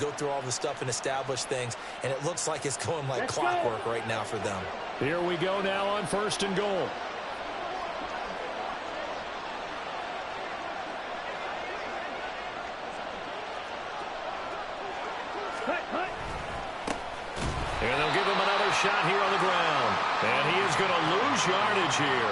go through all the stuff and establish things, and it looks like it's going like clockwork right now for them. Here we go now on 1st and goal. And they'll give him another shot here on the ground. And he is going to lose yardage here.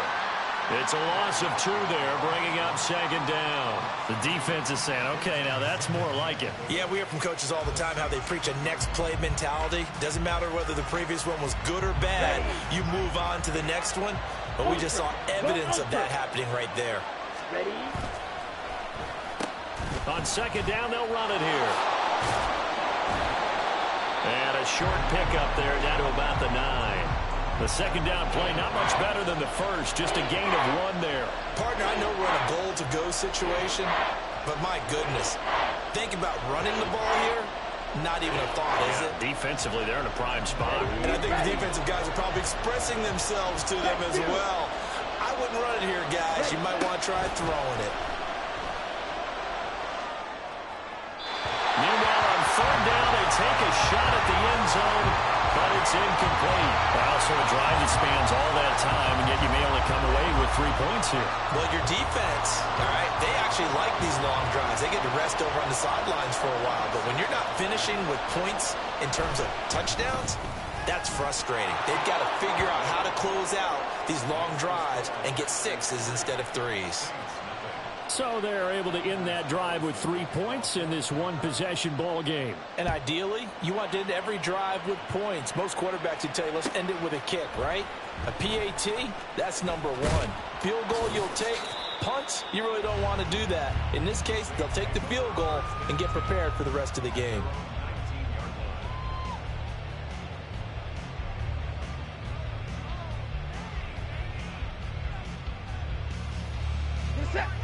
It's a loss of 2 there, bringing up 2nd down. The defense is saying, okay, now that's more like it. Yeah, we hear from coaches all the time how they preach a next play mentality. Doesn't matter whether the previous one was good or bad, you move on to the next one. But we just saw evidence of that happening right there. Ready? On 2nd down, they'll run it here. And a short pickup there down to about the 9. The 2nd down play, not much better than the first, just a gain of 1 there. Partner, I know we're in a goal-to-go situation, but my goodness, think about running the ball here. Not even a thought, is it? Defensively, they're in a prime spot. And I think the defensive guys are probably expressing themselves to them as well. I wouldn't run it here, guys. You might want to try throwing it. Meanwhile, on 3rd down, they take a shot at the end zone, but it's incomplete. Also a drive that spans all that time, and yet you may only come away with 3 points here. Well, your defense, all right, they actually like these long drives. They get to rest over on the sidelines for a while, but when you're not finishing with points in terms of touchdowns, that's frustrating. They've got to figure out how to close out these long drives and get 6s instead of 3s. So they're able to end that drive with 3 points in this one-possession ball game. And ideally, you want to end every drive with points. Most quarterbacks would tell you, let's end it with a kick, right? A PAT, that's number 1. Field goal you'll take. Punts, you really don't want to do that. In this case, they'll take the field goal and get prepared for the rest of the game.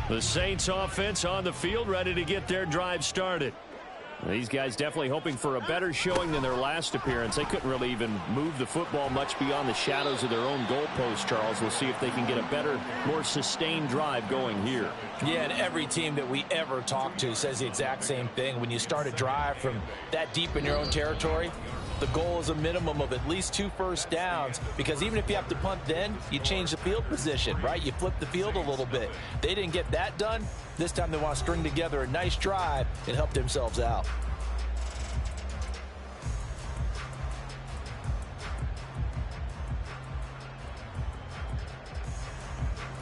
The Saints offense on the field, ready to get their drive started. These guys definitely hoping for a better showing than their last appearance. They couldn't really even move the football much beyond the shadows of their own goalpost, Charles. We'll see if they can get a better, more sustained drive going here. Yeah, and every team that we ever talk to says the exact same thing. When you start a drive from that deep in your own territory, the goal is a minimum of at least 2 first downs, because even if you have to punt then, you change the field position, right? You flip the field a little bit. They didn't get that done. This time they want to string together a nice drive and help themselves out.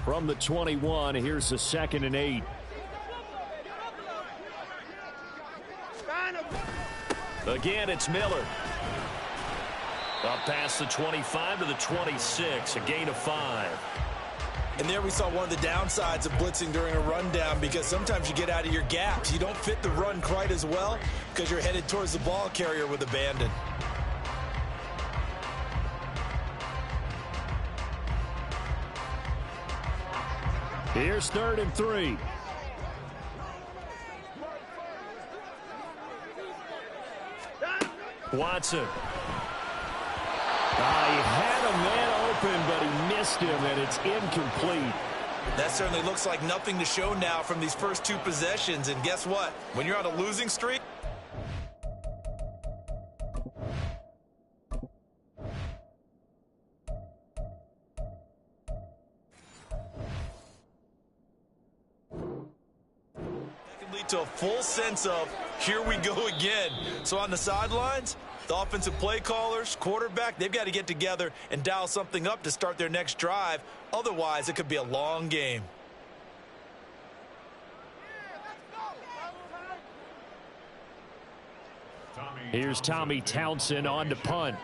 From the 21, here's the 2nd and 8. Again, it's Miller. Up past the 25 to the 26, a gain of 5. And there we saw one of the downsides of blitzing during a rundown, because sometimes you get out of your gaps. You don't fit the run quite as well because you're headed towards the ball carrier with abandon. Here's 3rd and 3. Watson. He had a man open, but he missed him, and it's incomplete. That certainly looks like nothing to show now from these first 2 possessions. And guess what? When you're on a losing streak, to a full sense of, here we go again. So on the sidelines, the offensive play callers, quarterback, they've got to get together and dial something up to start their next drive. Otherwise, it could be a long game. Here's Tommy Townsend on to punt.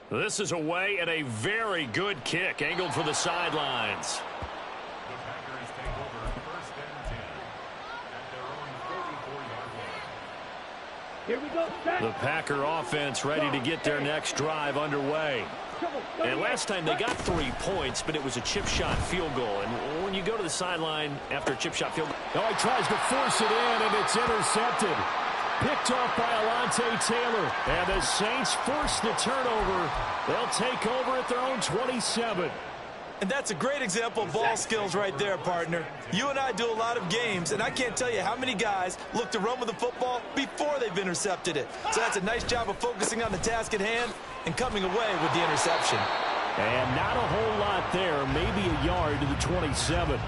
This is away, and a very good kick angled for the sidelines. Here we go. The Packer offense ready to get their next drive underway. And last time they got 3 points, but it was a chip shot field goal. And when you go to the sideline after a chip shot field goal, he tries to force it in, and it's intercepted. Picked off by Alontae Taylor. And the Saints force the turnover. They'll take over at their own 27. And that's a great example of ball skills right there, partner. You and I do a lot of games, and I can't tell you how many guys look to run with the football before they've intercepted it. So that's a nice job of focusing on the task at hand and coming away with the interception. And not a whole lot there, maybe a yard to the 27.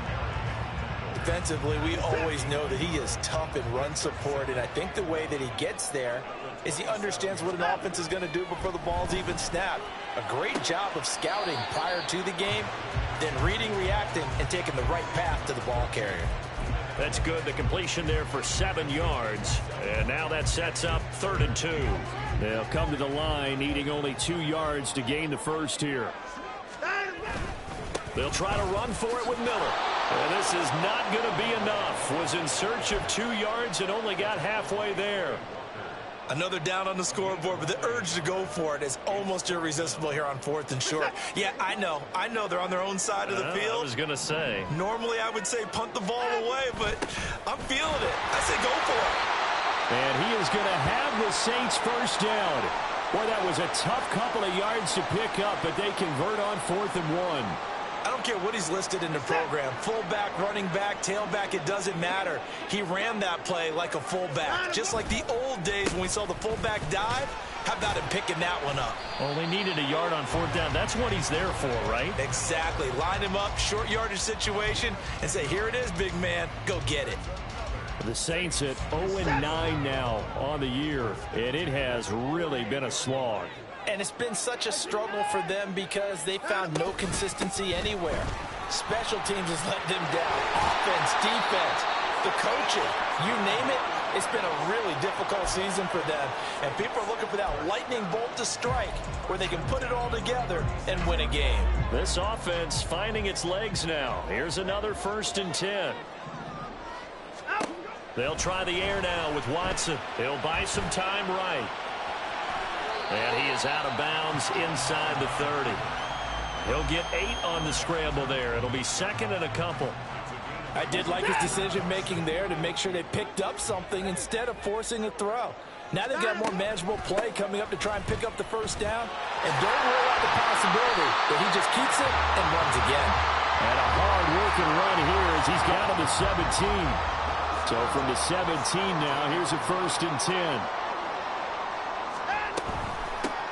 Defensively, we always know that he is tough in run support, and I think the way that he gets there is he understands what an offense is going to do before the ball's even snapped. A great job of scouting prior to the game, then reading, reacting, and taking the right path to the ball carrier. That's good. The completion there for 7 yards. And now that sets up 3rd and 2. They'll come to the line needing only 2 yards to gain the first here. They'll try to run for it with Miller. And this is not going to be enough. Was in search of 2 yards and only got halfway there. Another down on the scoreboard, but the urge to go for it is almost irresistible here on 4th and short. Yeah, I know they're on their own side of the field. I was going to say. Normally I would say punt the ball away, but I'm feeling it. I say go for it. And he is going to have the Saints first down. Boy, that was a tough couple of yards to pick up, but they convert on 4th and 1. I don't care what he's listed in the program. Fullback, running back, tailback, it doesn't matter. He ran that play like a fullback. Just like the old days when we saw the fullback dive. How about him picking that one up? Only needed a yard on 4th down. That's what he's there for, right? Exactly. Line him up, short yardage situation, and say, here it is, big man. Go get it. The Saints at 0-9 now on the year, and it has really been a slog. And it's been such a struggle for them because they found no consistency anywhere. Special teams has let them down. Offense, defense, the coaching, you name it. It's been a really difficult season for them. And people are looking for that lightning bolt to strike where they can put it all together and win a game. This offense finding its legs now. Here's another 1st and 10. They'll try the air now with Watson. He'll buy some time right. And he is out of bounds inside the 30. He'll get 8 on the scramble there. It'll be 2nd and a couple. I did like his decision-making there to make sure they picked up something instead of forcing a throw. Now they've got more manageable play coming up to try and pick up the first down. And don't rule out the possibility that he just keeps it and runs again. And a hard-working run here as he's got to the 17. So from the 17 now, here's a 1st and 10.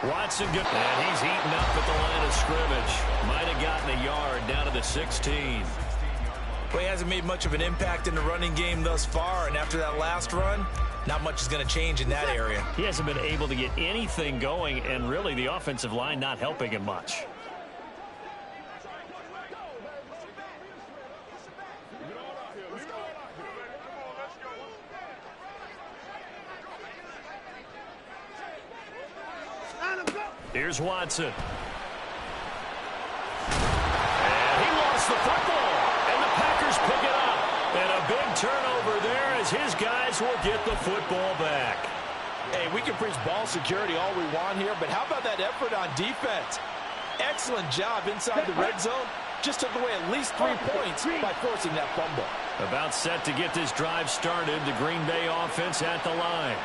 Watson, good. And he's eaten up at the line of scrimmage. Might have gotten a yard down to the 16. Well, he hasn't made much of an impact in the running game thus far, and after that last run, not much is going to change in that area. He hasn't been able to get anything going, and really the offensive line not helping him much. Here's Watson. And he lost the football. And the Packers pick it up. And a big turnover there as his guys will get the football back. Hey, we can preach ball security all we want here, but how about that effort on defense? Excellent job inside the red zone. Just took away at least 3 points by forcing that fumble. About set to get this drive started. The Green Bay offense at the line.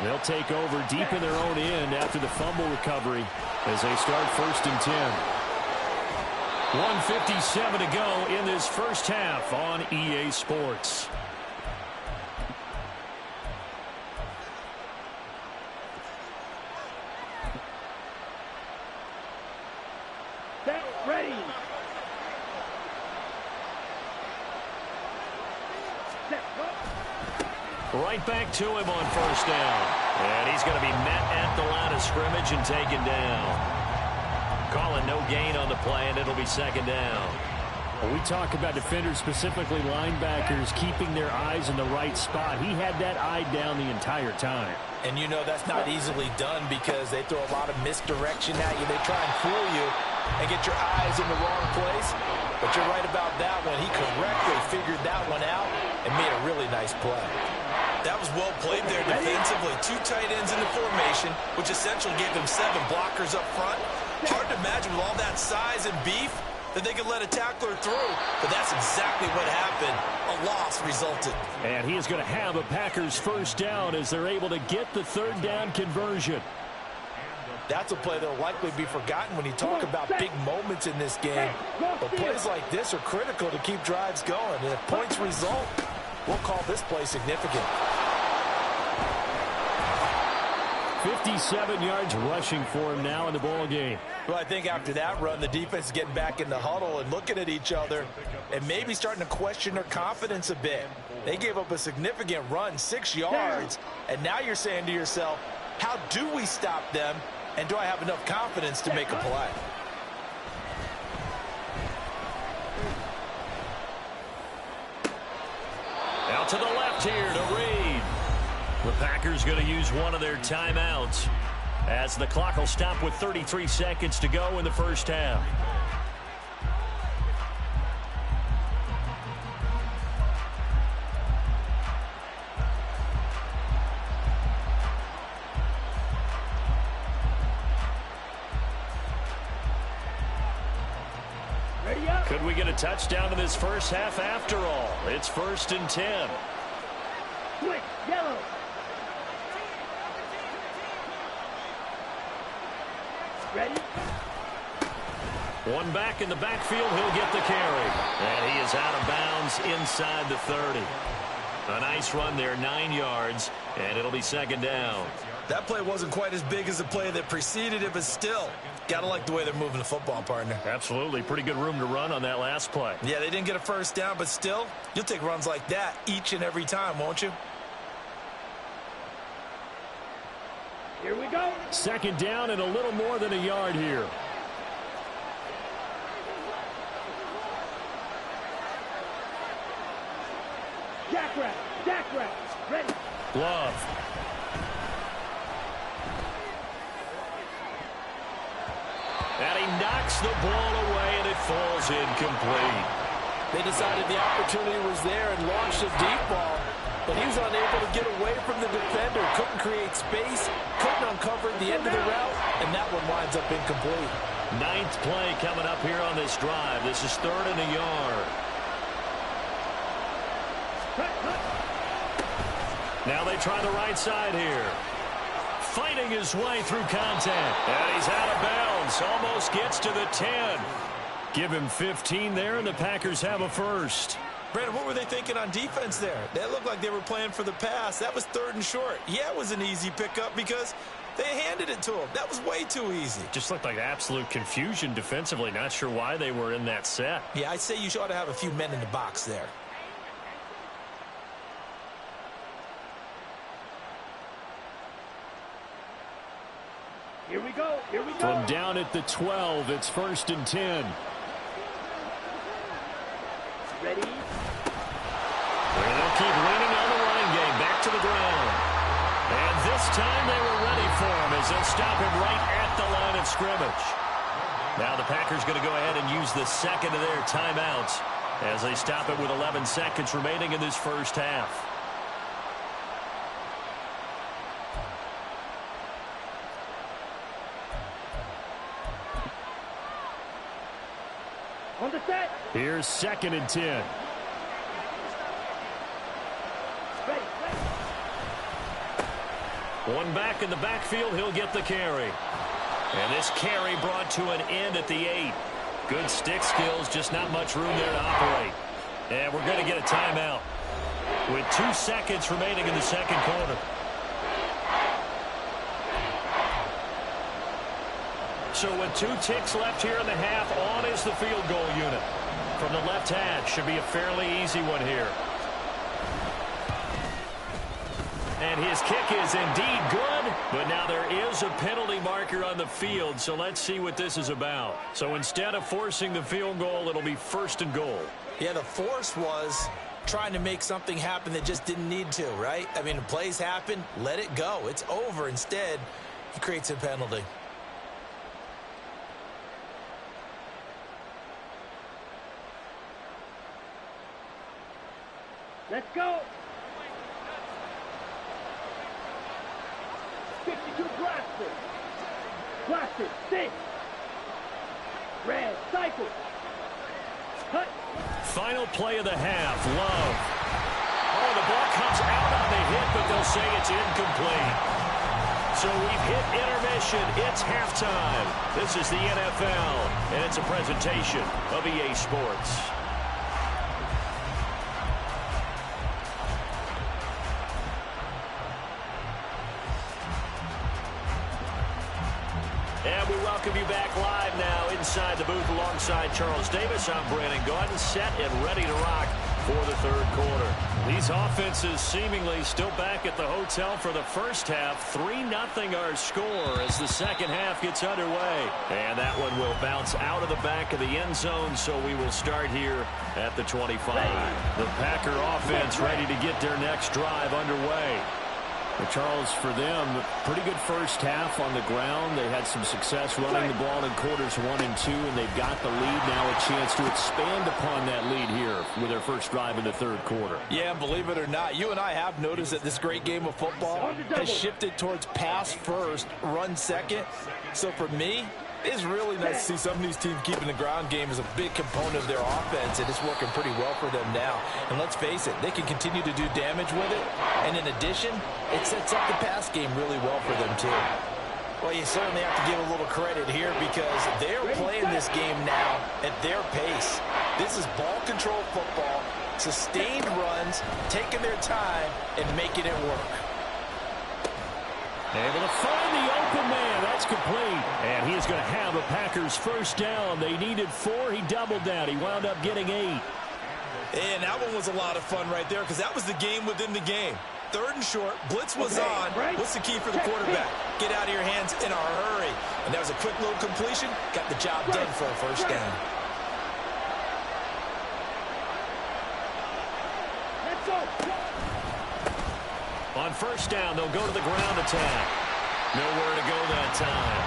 They'll take over deep in their own end after the fumble recovery as they start 1st and 10. 1:57 to go in this first half on EA Sports. Ready. Right back to him on 1st down. And he's going to be met at the line of scrimmage and taken down. Calling no gain on the play, and it'll be 2nd down. Well, we talk about defenders, specifically linebackers, keeping their eyes in the right spot. He had that eye down the entire time. And you know that's not easily done because they throw a lot of misdirection at you. They try and fool you and get your eyes in the wrong place. But you're right about that one. He correctly figured that one out and made a really nice play. That was well played there defensively. 2 tight ends in the formation, which essentially gave them 7 blockers up front. Hard to imagine with all that size and beef that they could let a tackler through. But that's exactly what happened. A loss resulted. And he is going to have a Packers first down as they're able to get the 3rd down conversion. That's a play that will likely be forgotten when you talk about big moments in this game. But plays like this are critical to keep drives going. And if points result, we'll call this play significant. 57 yards rushing for him now in the ball game. Well, I think after that run, the defense is getting back in the huddle and looking at each other and maybe starting to question their confidence a bit. They gave up a significant run, 6 yards, and now you're saying to yourself, how do we stop them, and do I have enough confidence to make a play? Out to the left here to Reed. The Packers going to use one of their timeouts as the clock will stop with 33 seconds to go in the first half. Could we get a touchdown in this first half after all? It's 1st and 10. Switch, yellow. Ready? One back in the backfield, he'll get the carry. And he is out of bounds inside the 30. A nice run there, 9 yards, and it'll be 2nd down. That play wasn't quite as big as the play that preceded it, but still, got to like the way they're moving the football, partner. Absolutely. Pretty good room to run on that last play. Yeah, they didn't get a first down, but still, you'll take runs like that each and every time, won't you? Here we go. 2nd down and a little more than a yard here. Jackrabbit, ready. Love. And he knocks the ball away, and it falls incomplete. They decided the opportunity was there and launched a deep ball, but he was unable to get away from the defender. Couldn't create space, couldn't uncover the end of the route, and that one winds up incomplete. 9th play coming up here on this drive. This is 3rd and a yard. Now they try the right side here. Fighting his way through contact. And he's out of bounds. Almost gets to the 10. Give him 15 there, and the Packers have a first. Brandon, what were they thinking on defense there? That looked like they were playing for the pass. That was 3rd and short. Yeah, it was an easy pickup because they handed it to him. That was way too easy. Just looked like absolute confusion defensively. Not sure why they were in that set. Yeah, I'd say you ought to have a few men in the box there. Here we go. Here we go. From down at the 12, it's 1st and 10. Ready. And they'll keep leaning on the running game. Back to the ground. And this time they were ready for him as they'll stop him right at the line of scrimmage. Now the Packers going to go ahead and use the 2nd of their timeouts as they stop it with 11 seconds remaining in this first half. On the set. Here's 2nd and 10. Ready. One back in the backfield, he'll get the carry. And this carry brought to an end at the 8. Good stick skills, just not much room there to operate. And we're going to get a timeout with 2 seconds remaining in the 2nd quarter. So with 2 ticks left here in the half, on is the field goal unit. From the left hash, should be a fairly easy one here. And his kick is indeed good, but now there is a penalty marker on the field, so let's see what this is about. So instead of forcing the field goal, it'll be 1st and goal. Yeah, the force was trying to make something happen that just didn't need to, right? I mean, the plays happen, let it go. It's over. Instead, he creates a penalty. Let's go. 52 blaster. Blaster, 6. Red, cycle. Cut. Final play of the half, Love. Oh, the ball comes out on the hit, but they'll say it's incomplete. So we've hit intermission. It's halftime. This is the NFL, and it's a presentation of EA Sports. And we welcome you back live now inside the booth alongside Charles Davis. I'm Brandon Gaudin, set and ready to rock for the third quarter. These offenses seemingly still back at the hotel for the first half. 3-0 our score as the second half gets underway. And that one will bounce out of the back of the end zone, so we will start here at the 25. The Packer offense ready to get their next drive underway. But Charles, for them, pretty good first half on the ground. They had some success running the ball in quarters 1 and 2, and they've got the lead now, a chance to expand upon that lead here with their first drive in the third quarter. Yeah, believe it or not, you and I have noticed that this great game of football has shifted towards pass first, run second. So for me, it's really nice to see some of these teams keeping the ground game as a big component of their offense, and it's working pretty well for them now. And let's face it, they can continue to do damage with it. And in addition, it sets up the pass game really well for them, too. Well, you certainly have to give a little credit here because they're playing this game now at their pace. This is ball control football, sustained runs, taking their time, and making it work. Able to find the open man. That's complete. And he's going to have a Packers first down. They needed 4. He doubled that. He wound up getting 8. And that one was a lot of fun right there because that was the game within the game. Third and short, blitz was on. What's the key for the quarterback? Get out of your hands in a hurry. And that was a quick little completion. Got the job done for a first down. Let's go. On first down, they'll go to the ground attack. Nowhere to go that time.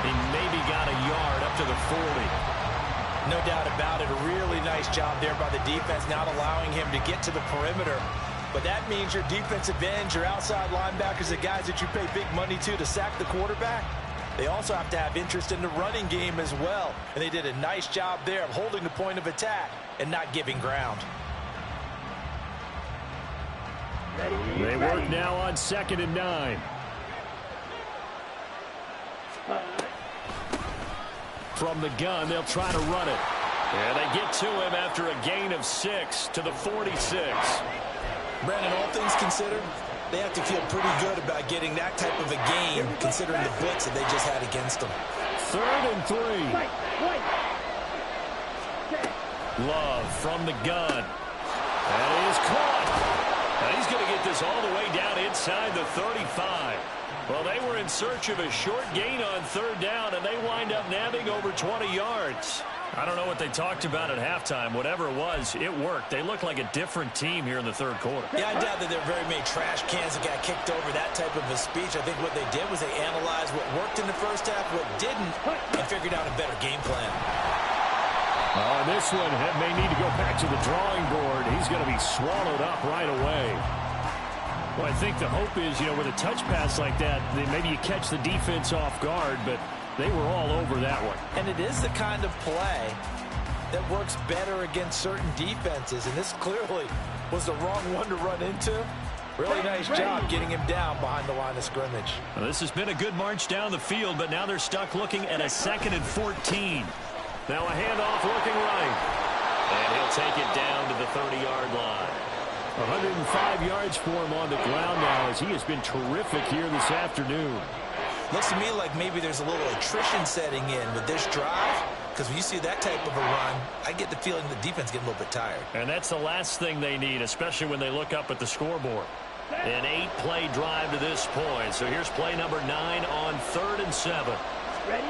He maybe got a yard up to the 40. No doubt about it. A really nice job there by the defense, not allowing him to get to the perimeter. But that means your defensive ends, your outside linebackers, the guys that you pay big money to sack the quarterback, they also have to have interest in the running game as well. And they did a nice job there of holding the point of attack and not giving ground. They work now on 2nd and 9. From the gun, they'll try to run it. And they get to him after a gain of 6 to the 46. Brandon, all things considered, they have to feel pretty good about getting that type of a game considering the blitz that they just had against them. 3rd and 3. Love from the gun. That is caught. Now he's going to get this all the way down inside the 35. Well, they were in search of a short gain on 3rd down, and they wind up nabbing over 20 yards. I don't know what they talked about at halftime. Whatever it was, it worked. They look like a different team here in the third quarter. Yeah, I doubt that there are very many trash cans that got kicked over, that type of a speech. I think what they did was they analyzed what worked in the first half, what didn't, and figured out a better game plan. Oh, and this one may need to go back to the drawing board. He's going to be swallowed up right away. Well, I think the hope is, with a touch pass like that, maybe you catch the defense off guard, but they were all over that one. And it is the kind of play that works better against certain defenses, and this clearly was the wrong one to run into. Really nice job getting him down behind the line of scrimmage. Well, this has been a good march down the field, but now they're stuck looking at a 2nd and 14. Now a handoff looking right. And he'll take it down to the 30-yard line. 105 yards for him on the ground now as he has been terrific here this afternoon. Looks to me like maybe there's a little attrition setting in with this drive, because when you see that type of a run, I get the feeling the defense getting a little bit tired. And that's the last thing they need, especially when they look up at the scoreboard. An 8-play drive to this point. So here's play number 9 on 3rd and 7. Ready?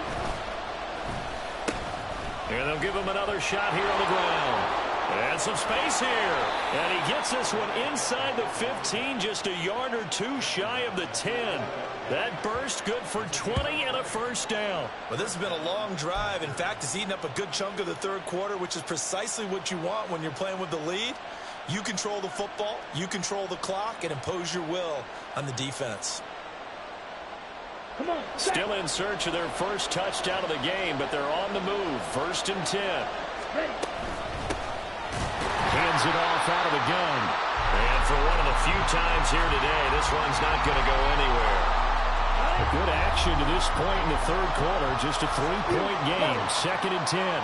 And they'll give him another shot here on the ground. And some space here. And he gets this one inside the 15, just a yard or 2 shy of the 10. That burst good for 20 and a first down. Well, this has been a long drive. In fact, it's eaten up a good chunk of the third quarter, which is precisely what you want when you're playing with the lead. You control the football, you control the clock, and impose your will on the defense. Come on. Still in search of their first touchdown of the game, but they're on the move. 1st and 10. Ready. Hands it off out of the gun. And for one of the few times here today, this one's not going to go anywhere. A good action to this point in the third quarter. Just a 3-point game. 2nd and 10.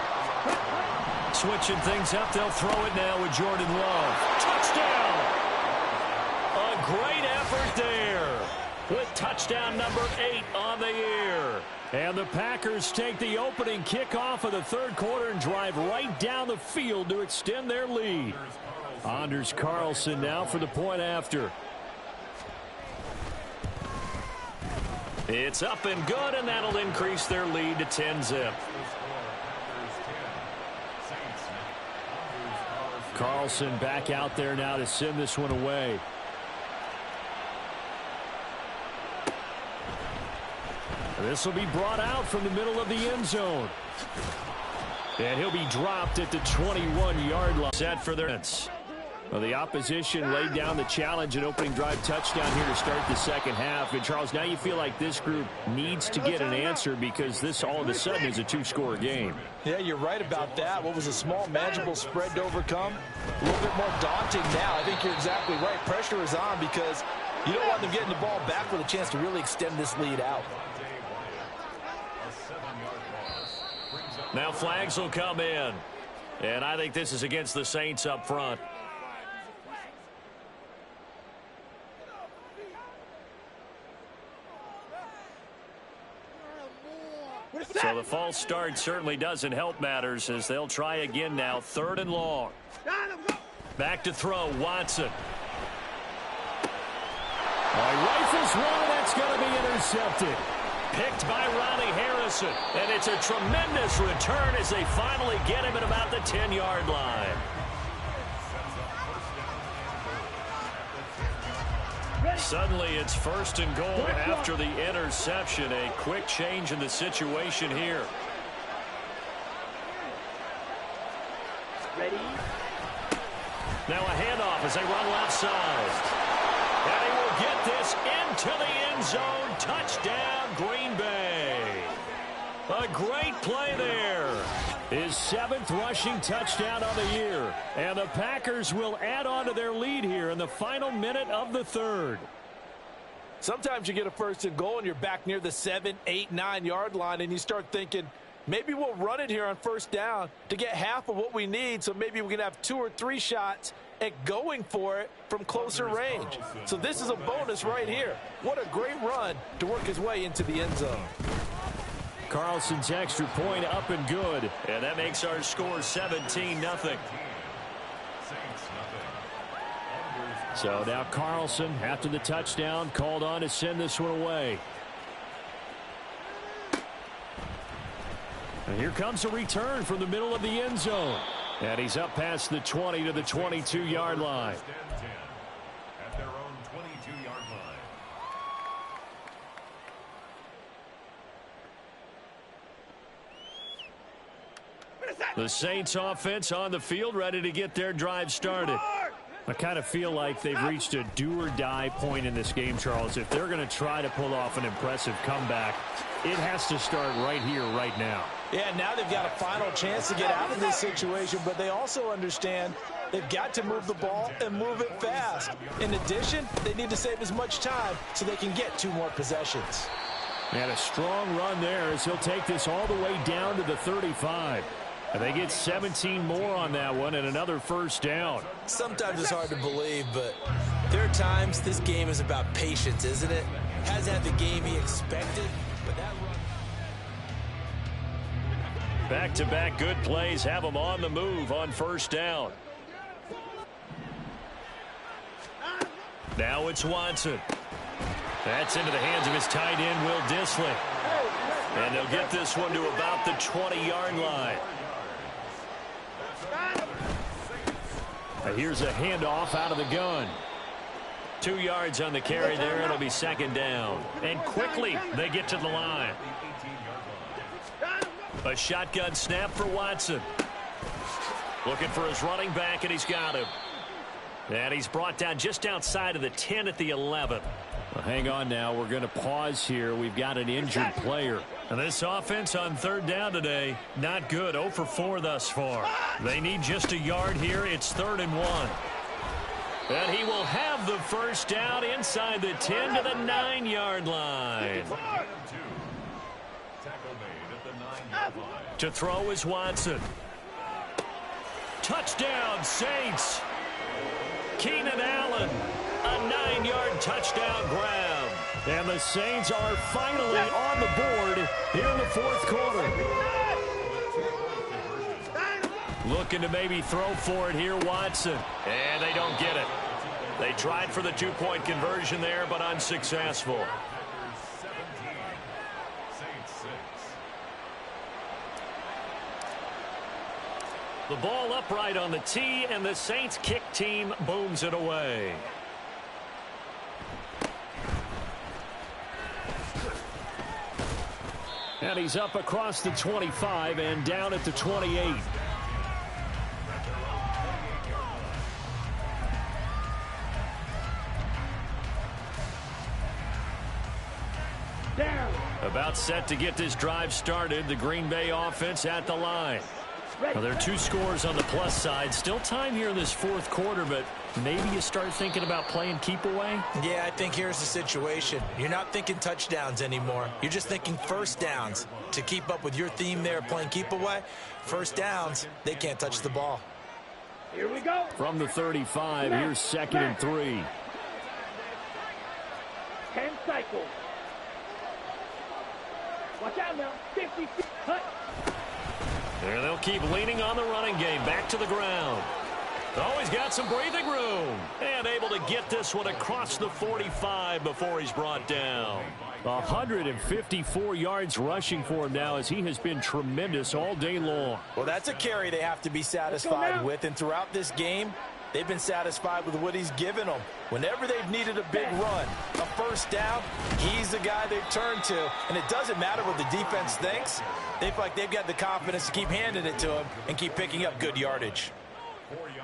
Switching things up. They'll throw it now with Jordan Love. Touchdown! A great effort there with touchdown number 8 on the year. And the Packers take the opening kickoff of the third quarter and drive right down the field to extend their lead. Anders Carlson now for the point after. It's up and good, and that'll increase their lead to 10-zip. Carlson back out there now to send this one away. This will be brought out from the middle of the end zone. And he'll be dropped at the 21-yard line. Set for their ends. Well, the opposition laid down the challenge and opening drive touchdown here to start the second half. And, Charles, now you feel like this group needs to get an answer because this all of a sudden is a 2-score game. Yeah, you're right about that. What was a small, manageable spread to overcome? A little bit more daunting now. I think you're exactly right. Pressure is on because you don't want them getting the ball back with a chance to really extend this lead out. Now flags will come in. And I think this is against the Saints up front. So the false start certainly doesn't help matters as they'll try again now. 3rd and long. Back to throw, Watson. Rifles one, that's going to be intercepted. Picked by Ronnie Harrison. And it's a tremendous return as they finally get him at about the 10-yard line. Suddenly it's 1st and goal after the interception. A quick change in the situation here. Ready? Now a handoff as they run left side. And he will get this into the end zone. Touchdown, Green Bay. A great play there. His 7th rushing touchdown of the year. And the Packers will add on to their lead here in the final minute of the third. Sometimes you get a 1st and goal and you're back near the 7, 8, 9-yard line and you start thinking, maybe we'll run it here on 1st down to get half of what we need, so maybe we can have 2 or 3 shots at going for it from closer range. So this is a bonus right here. What a great run to work his way into the end zone. Carlson's extra point up and good. And that makes our score 17-0. So now Carlson, after the touchdown, called on to send this one away. And here comes a return from the middle of the end zone. And he's up past the 20 to the 22-yard line. At their own 22-yard line. The Saints offense on the field, ready to get their drive started. I kind of feel like they've reached a do-or-die point in this game, Charles. If they're going to try to pull off an impressive comeback, it has to start right here, right now. Yeah, now they've got a final chance to get out of this situation, but they also understand they've got to move the ball and move it fast. In addition, they need to save as much time so they can get 2 more possessions. And a strong run there as he'll take this all the way down to the 35. And they get 17 more on that one and another 1st down. Sometimes it's hard to believe, but there are times this game is about patience, isn't it? Hasn't had the game he expected, but that run... Back-to-back good plays have him on the move on 1st down. Now it's Watson. That's into the hands of his tight end, Will Dissly. And they'll get this one to about the 20-yard line. Here's a handoff out of the gun. 2 yards on the carry there. It'll be 2nd down. And quickly they get to the line. A shotgun snap for Watson. Looking for his running back, and he's got him. And he's brought down just outside of the 10 at the 11. Well, hang on now. We're going to pause here. We've got an injured player. And this offense on 3rd down today, not good. 0 for 4 thus far. They need just a yard here. It's 3rd and 1. And he will have the first down inside the 10 to the 9-yard line. To throw is Watson. Touchdown, Saints. Keenan Allen, a 9-yard touchdown grab. And the Saints are finally on the board here in the fourth quarter. Looking to maybe throw for it here, Watson. And they don't get it. They tried for the two-point conversion there, but unsuccessful. The ball upright on the tee, and the Saints kick team booms it away. And he's up across the 25 and down at the 28. Down. About set to get this drive started. The Green Bay offense at the line. Well, there are two scores on the plus side. Still time here in this fourth quarter, but maybe you start thinking about playing keep away? Yeah, I think here's the situation. You're not thinking touchdowns anymore. You're just thinking first downs. To keep up with your theme there, playing keep away, first downs, they can't touch the ball. Here we go. From the 35, here's 2nd and 3. 10 cycles. Watch out now. 50 feet. Cut. And they'll keep leaning on the running game. Back to the ground. Oh, he's got some breathing room. And able to get this one across the 45 before he's brought down. 154 yards rushing for him now, as he has been tremendous all day long. Well, that's a carry they have to be satisfied with. And throughout this game, they've been satisfied with what he's given them. Whenever they've needed a big run, a first down, he's the guy they've turned to. And it doesn't matter what the defense thinks. They feel like they've got the confidence to keep handing it to him and keep picking up good yardage.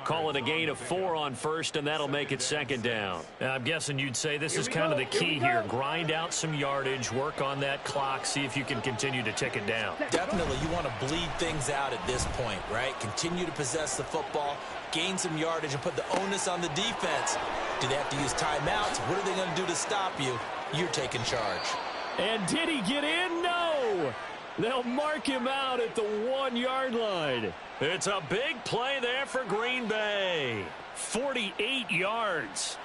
Call it a gain of 4 on first, and that'll make it 2nd down. Now, I'm guessing you'd say this is kind of the key here. Grind out some yardage, work on that clock, see if you can continue to tick it down. Definitely, you want to bleed things out at this point, right? Continue to possess the football, gain some yardage, and put the onus on the defense. Do they have to use timeouts? What are they going to do to stop you? You're taking charge. And did he get in? No! They'll mark him out at the 1-yard line. It's a big play there for Green Bay. 48 yards.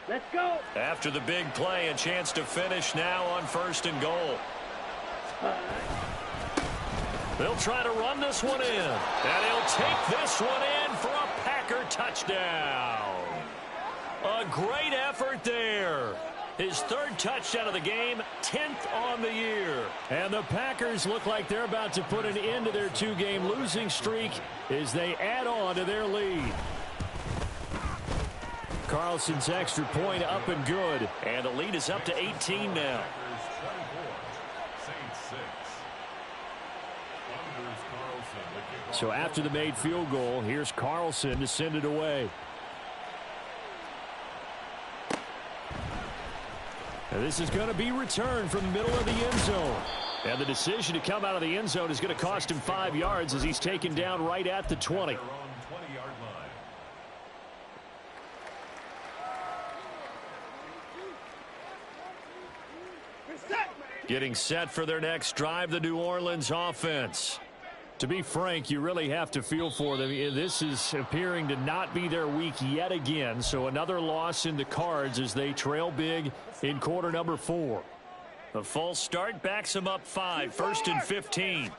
Let's go. After the big play, a chance to finish now on 1st and goal. They'll try to run this one in. And he'll take this one in for a Packer touchdown. A great effort there. His 3rd touchdown of the game, 10th on the year. And the Packers look like they're about to put an end to their 2-game losing streak as they add on to their lead. Carlson's extra point up and good. And the lead is up to 18 now. So after the made field goal, here's Carlson to send it away. And this is going to be returned from the middle of the end zone. And the decision to come out of the end zone is going to cost him 5 yards as he's taken down right at the 20. Getting set for their next drive, the New Orleans offense. To be frank, you really have to feel for them. This is appearing to not be their week yet again. So another loss in the cards as they trail big in quarter number 4. The false start backs them up 5. 1st and 15.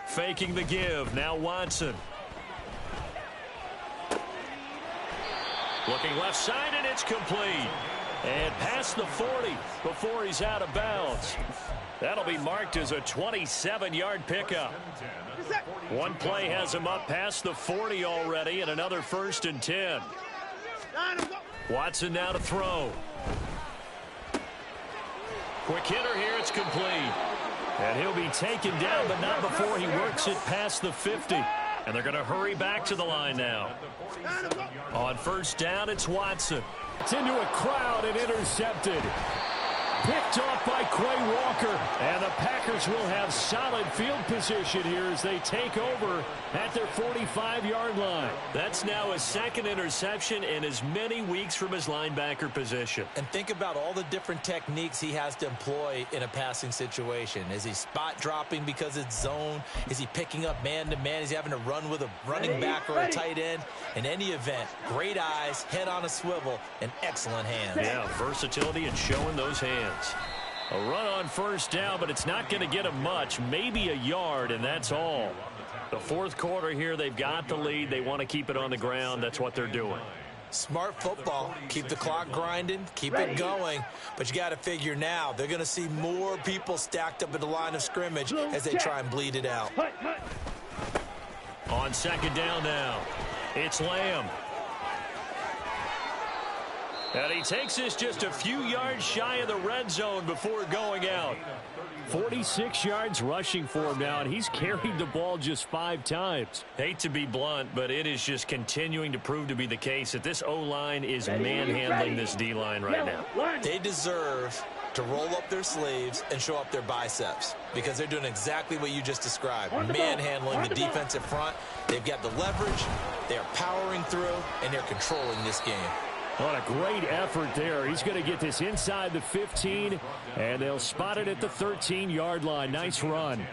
Faking the give. Now Watson. Looking left side, and it's complete. And past the 40 before he's out of bounds. That'll be marked as a 27-yard pickup. One play has him up past the 40 already, and another 1st and 10. Watson now to throw. Quick hitter here, it's complete. And he'll be taken down, but not before he works it past the 50. And they're going to hurry back to the line now. On 1st down, it's Watson. It's into a crowd and intercepted. Picked off by Quay Walker. And the Packers will have solid field position here as they take over at their 45-yard line. That's now his second interception in as many weeks from his linebacker position. And think about all the different techniques he has to employ in a passing situation. Is he spot dropping because it's zone? Is he picking up man-to-man? Is he having to run with a running back or a tight end? In any event, great eyes, head on a swivel, and excellent hands. Yeah, versatility and showing those hands. A run on first down, but it's not going to get him much. Maybe a yard, and that's all. The fourth quarter here, they've got the lead. They want to keep it on the ground. That's what they're doing. Smart football. Keep the clock grinding. Keep it going. But you got to figure now, they're going to see more people stacked up at the line of scrimmage as they try and bleed it out. On second down now, it's Lamb. And he takes this just a few yards shy of the red zone before going out. 46 yards rushing for him now, and he's carried the ball just 5 times. Hate to be blunt, but it is just continuing to prove to be the case that this O-line is manhandling this D-line right now. They deserve to roll up their sleeves and show up their biceps because they're doing exactly what you just described. Manhandling the defensive front. They've got the leverage. They're powering through, and they're controlling this game. What a great effort there. He's going to get this inside the 15, and they'll spot it at the 13-yard line. Nice run.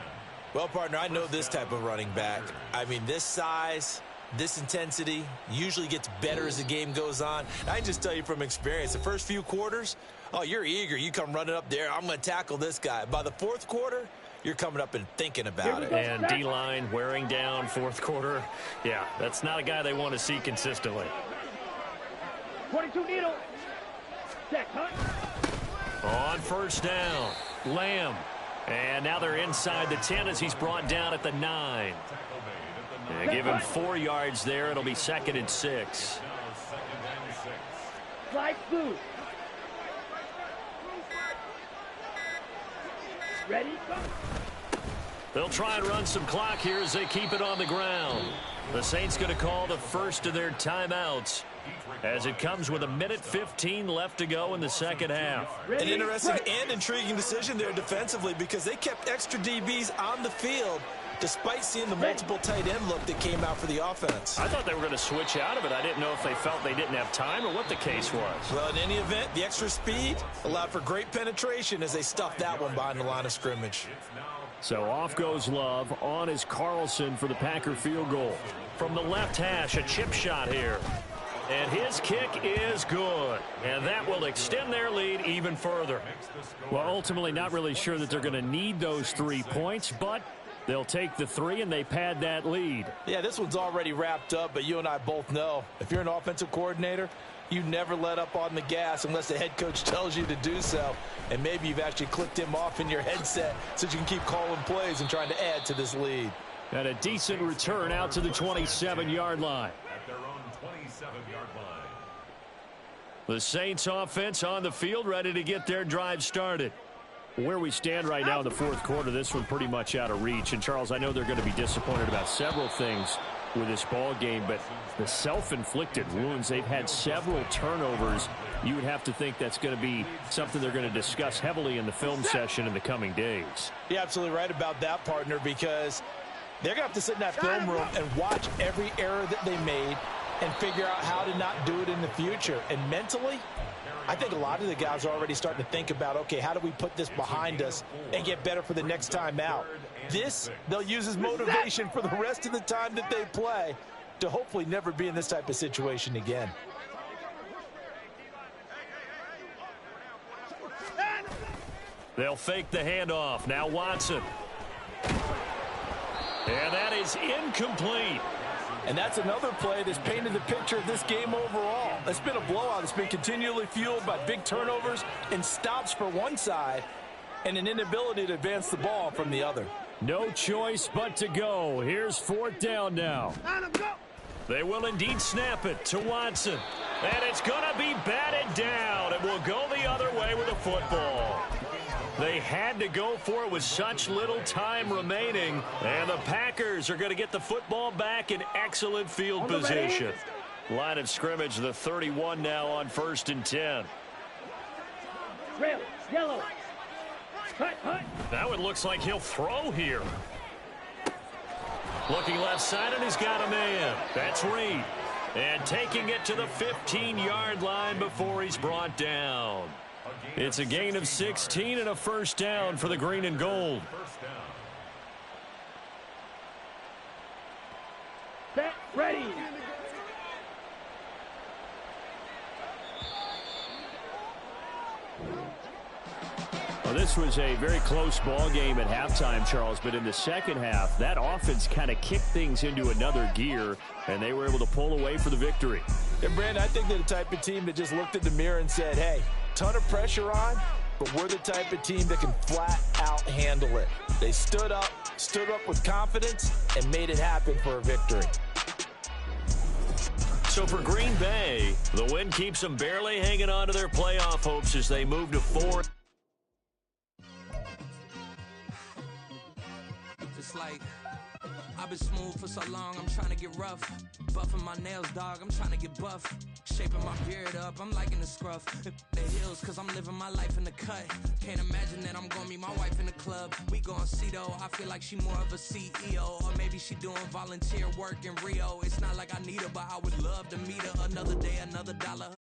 Well, partner, I know this type of running back. I mean, this size, this intensity usually gets better as the game goes on. I can just tell you from experience, the first few quarters, oh, you're eager. You come running up there. I'm going to tackle this guy. By the fourth quarter, you're coming up and thinking about it. And D-line wearing down fourth quarter. Yeah, that's not a guy they want to see consistently. 22 needle. Check, On first down, Lamb. And now they're inside the 10 as he's brought down at the 9. And give him 4 yards there. It'll be 2nd and 6. Slide through. Ready? They'll try and run some clock here as they keep it on the ground. The Saints going to call the first of their timeouts as it comes with 1:15 left to go in the second half. An interesting and intriguing decision there defensively because they kept extra DBs on the field despite seeing the multiple tight end look that came out for the offense. I thought they were going to switch out of it. I didn't know if they felt they didn't have time or what the case was. Well, in any event, the extra speed allowed for great penetration as they stuffed that one behind the line of scrimmage. So off goes Love. On is Carlson for the Packer field goal. From the left hash, a chip shot here. And his kick is good. And that will extend their lead even further. Well, ultimately not really sure that they're going to need those 3 points, but they'll take the 3 and they pad that lead. Yeah, this one's already wrapped up, but you and I both know if you're an offensive coordinator, you never let up on the gas unless the head coach tells you to do so. And maybe you've actually clicked him off in your headset so you can keep calling plays and trying to add to this lead. And a decent return out to the 27-yard line. The Saints offense on the field ready to get their drive started. Where we stand right now in the fourth quarter, this one pretty much out of reach. And, Charles, I know they're going to be disappointed about several things with this ball game, but the self-inflicted wounds, they've had several turnovers. You would have to think that's going to be something they're going to discuss heavily in the film session in the coming days. You're absolutely right about that, partner, because they're going to have to sit in that film room and watch every error that they made and figure out how to not do it in the future. And mentally, I think a lot of the guys are already starting to think about, okay, how do we put this behind us and get better for the next time out? This, they'll use as motivation for the rest of the time that they play to hopefully never be in this type of situation again. They'll fake the handoff. Now Watson. And that is incomplete. And that's another play that's painted the picture of this game overall. It's been a blowout. It's been continually fueled by big turnovers and stops for one side and an inability to advance the ball from the other. No choice but to go. Here's fourth down now. They will indeed snap it to Watson. And it's going to be batted down. And will go the other way with the football. They had to go for it with such little time remaining. And the Packers are going to get the football back in excellent field position. Line of scrimmage, the 31 now on 1st and 10. Yellow. Hut, hut. Now it looks like he'll throw here. Looking left side, and he's got a man. That's Reed. And taking it to the 15-yard line before he's brought down. It's a gain of 16 and a first down for the green and gold. Set, ready. Well, this was a very close ball game at halftime, Charles, but in the second half, that offense kind of kicked things into another gear, and they were able to pull away for the victory. And, Brandon, I think they're the type of team that just looked in the mirror and said, hey, ton of pressure on, but we're the type of team that can flat out handle it. They stood up with confidence, and made it happen for a victory. So for Green Bay, the win keeps them barely hanging on to their playoff hopes as they move to 4. It's like I've been smooth for so long, I'm trying to get rough. Buffing my nails, dog, I'm trying to get buff. Shaping my beard up, I'm liking the scruff. The hills, cause I'm living my life in the cut. Can't imagine that I'm gonna meet my wife in the club. We gon' see though, I feel like she more of a CEO. Or maybe she doing volunteer work in Rio. It's not like I need her, but I would love to meet her. Another day, another dollar.